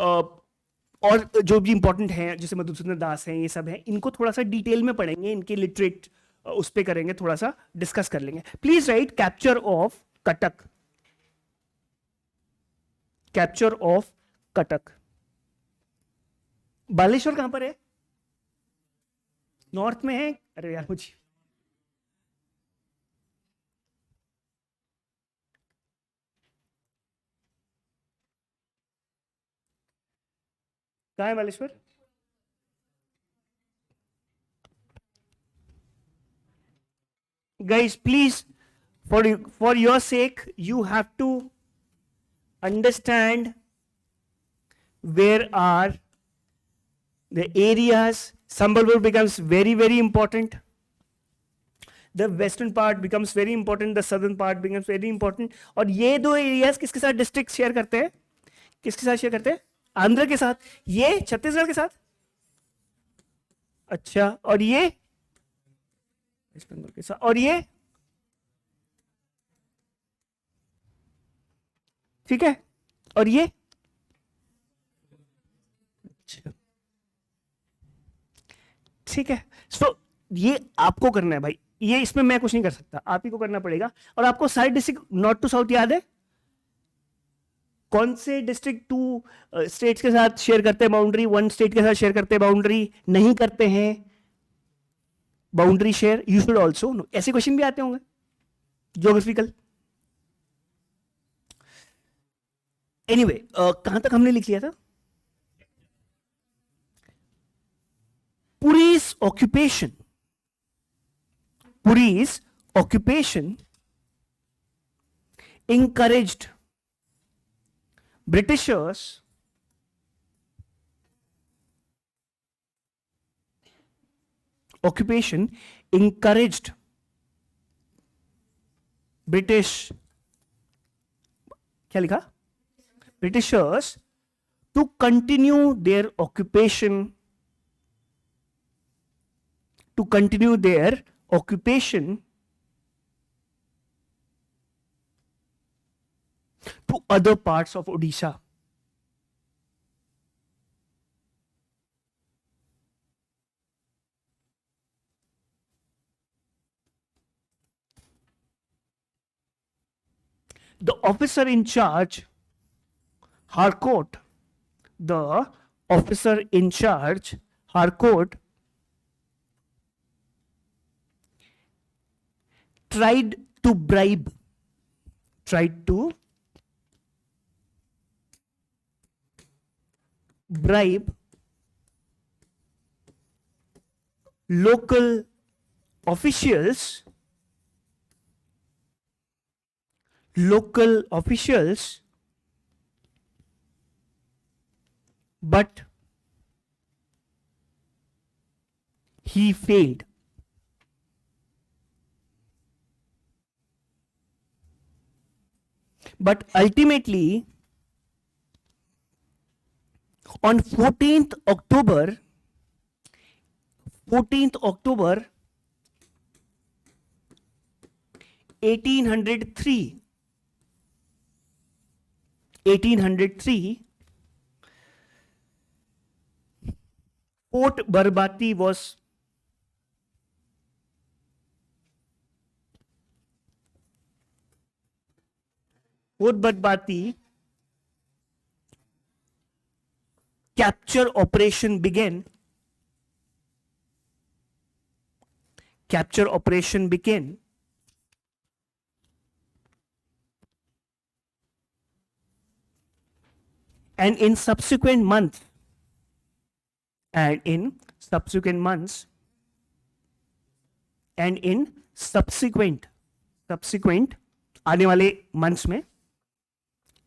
और जो भी इंपॉर्टेंट हैं जैसे मधुसूदन दास हैं, ये सब हैं, इनको थोड़ा सा डिटेल में पढ़ेंगे, इनके लिटरेट उस पे करेंगे, थोड़ा सा डिस्कस कर लेंगे. Please right capture of Cuttack. Baleshwar कहां पर है? नॉर्थ में है. अरे यार मुझे कहां है Baleshwar? Guys, please, for your sake, you have to understand where are the areas. Sambalpur becomes very, very important. The western part becomes very important. The southern part becomes very important. और ये दो एरियाज किसके साथ डिस्ट्रिक्ट शेयर करते हैं? किसके साथ शेयर करते हैं? आंध्र के साथ. ये छत्तीसगढ़ के साथ. अच्छा, और ये वेस्ट बंगाल के साथ, और ये ठीक है, और ये अच्छा, ठीक है। सो ये आपको करना है भाई, ये इसमें मैं कुछ नहीं कर सकता, आप ही को करना पड़ेगा। और आपको सारे डिस्ट्रिक्ट नॉर्थ टू साउथ याद है? कौन से डिस्ट्रिक्ट टू स्टेट्स के साथ शेयर करते हैं बाउंड्री, वन स्टेट के साथ शेयर करते हैं बाउंड्री, नहीं करते हैं boundary share? You should also know, ऐसे क्वेश्चन भी आते होंगे ज्योग्राफिकल। एनीवे, कहां तक हमने लिख लिया था? Puri's occupation encouraged Britishers British, क्या लिखा? Britishers to continue their occupation to other parts of Odisha. The officer in charge, Harcourt, tried to bribe local officials but he failed. But ultimately, on 14th October 1803, Fort Barbati was capture operation began. And in subsequent months, आने वाले months में,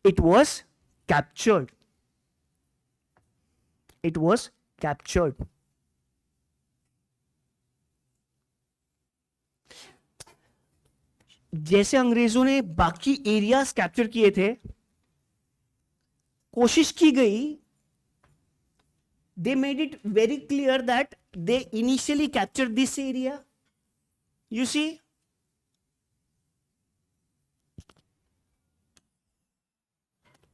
it was captured. जैसे अंग्रेजों ने बाकी एरियाज कैप्चर किए थे, कोशिश की गई, they made it very clear that they initially captured this area. You see,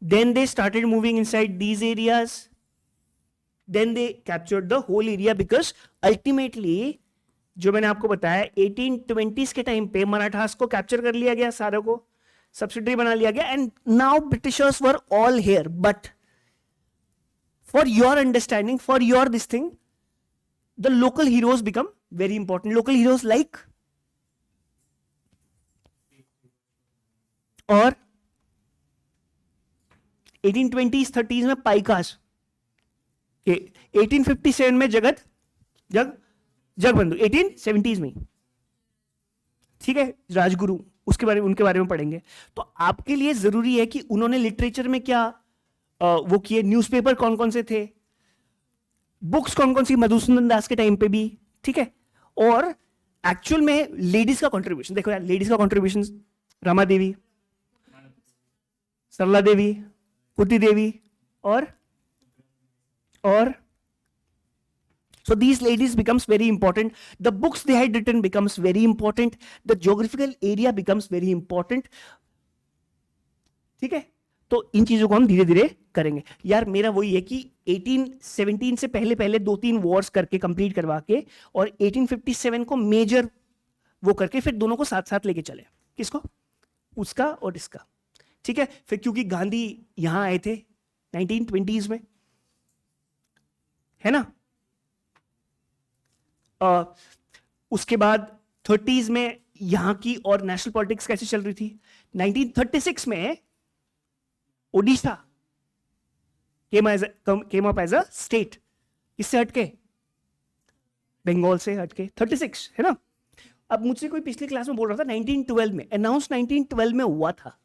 then they started moving inside these areas, then they captured the whole area, because ultimately जो मैंने आपको बताया 1820s के टाइम पे मराठास को कैप्चर कर लिया गया, सारों को सब्सिडरी बना लिया गया, and now Britishers were all here. But for your understanding, for your this thing, the local heroes become very important. Local heroes like, और 1820s 30s में पाइकास, 1857 में जगबंधु, 1870s में, ठीक है, राजगुरु, उनके बारे में पढ़ेंगे. तो आपके लिए जरूरी है कि उन्होंने लिटरेचर में क्या वो किए, न्यूज़पेपर कौन कौन से थे, बुक्स कौन कौन सी, मधुसूदन दास के टाइम पे भी, ठीक है. और एक्चुअल में लेडीज का कंट्रीब्यूशन देखो यार, लेडीज का कंट्रीब्यूशन, रमा देवी, सरला देवी, कुंती देवी, और So these ladies becomes very important. The books they had written becomes very important. The geographical area becomes very important. ठीक है, तो इन चीजों को हम धीरे धीरे करेंगे. यार मेरा वही है कि 1817 से पहले पहले 2-3 वॉर्स करके कंप्लीट करवा के और 1857 को मेजर वो करके फिर दोनों को साथ साथ लेके चले. किसको? उसका और इसका. ठीक है, फिर क्योंकि गांधी यहां आए थे 1920s में, है ना. उसके बाद 30s में यहां की और नेशनल पॉलिटिक्स कैसे चल रही थी. 1936 में Odisha came up as a state. किससे हटके? बंगाल से हटके. 36 है ना. अब मुझसे कोई पिछली क्लास में बोल रहा था 1912 में, अनाउंस 1912 में हुआ था.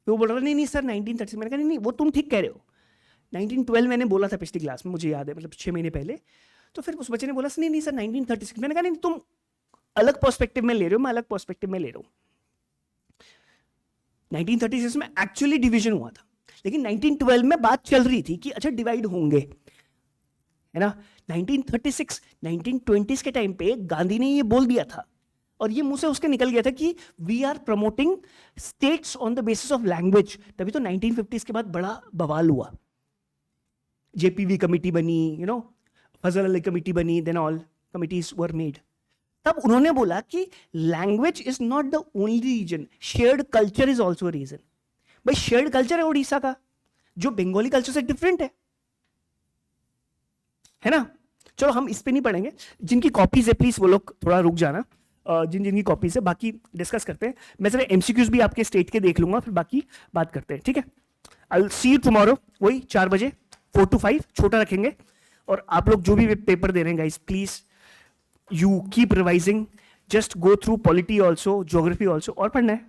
तो वो बोल रहा था नहीं नहीं सर 1936. मैंने कहा नहीं नहीं वो तुम ठीक कह रहे हो. 1912 मैंने बोला था पिछली क्लास में, मुझे याद है, मतलब 6 महीने पहले. तो फिर उस बच्चे ने बोला नहीं नहीं सर 1936. मैंने कहा नहीं तुम अलग पर्सपेक्टिव में ले रहे हो, मैं अलग पर्सपेक्टिव में ले रहा हूं. 1936 में एक्चुअली डिवीजन हुआ था, लेकिन 1912 में बात चल रही थी कि अच्छा डिवाइड होंगे, है ना. 1936 1920s के टाइम पे गांधी ने ये बोल दिया था और ये मुंह से उसके निकल गया था कि we are promoting states on the basis of language. तभी तो 1950s के बाद बड़ा बवाल हुआ. जेपीवी कमिटी बनी, you know, Fazal Ali committee बनी, then all committees were made. तब उन्होंने बोला कि language is not the only reason, shared culture is also reason. भाई शेयर्ड कल्चर है उड़ीसा का जो बंगाली कल्चर से डिफरेंट है ना. चलो हम इस पे नहीं पढ़ेंगे. जिनकी कॉपीज है प्लीज वो लोग थोड़ा रुक जाना. जिनकी कॉपीज है बाकी डिस्कस करते हैं. मैं जरा एमसीक्यूज भी आपके स्टेट के देख लूंगा, फिर बाकी बात करते हैं. ठीक है, I will see you tomorrow वही 4 बजे 4 to 5 छोटा रखेंगे. और आप लोग जो भी पेपर दे रहे हैं guys please you keep revising, just go through polity also, geography also. और पढ़ना है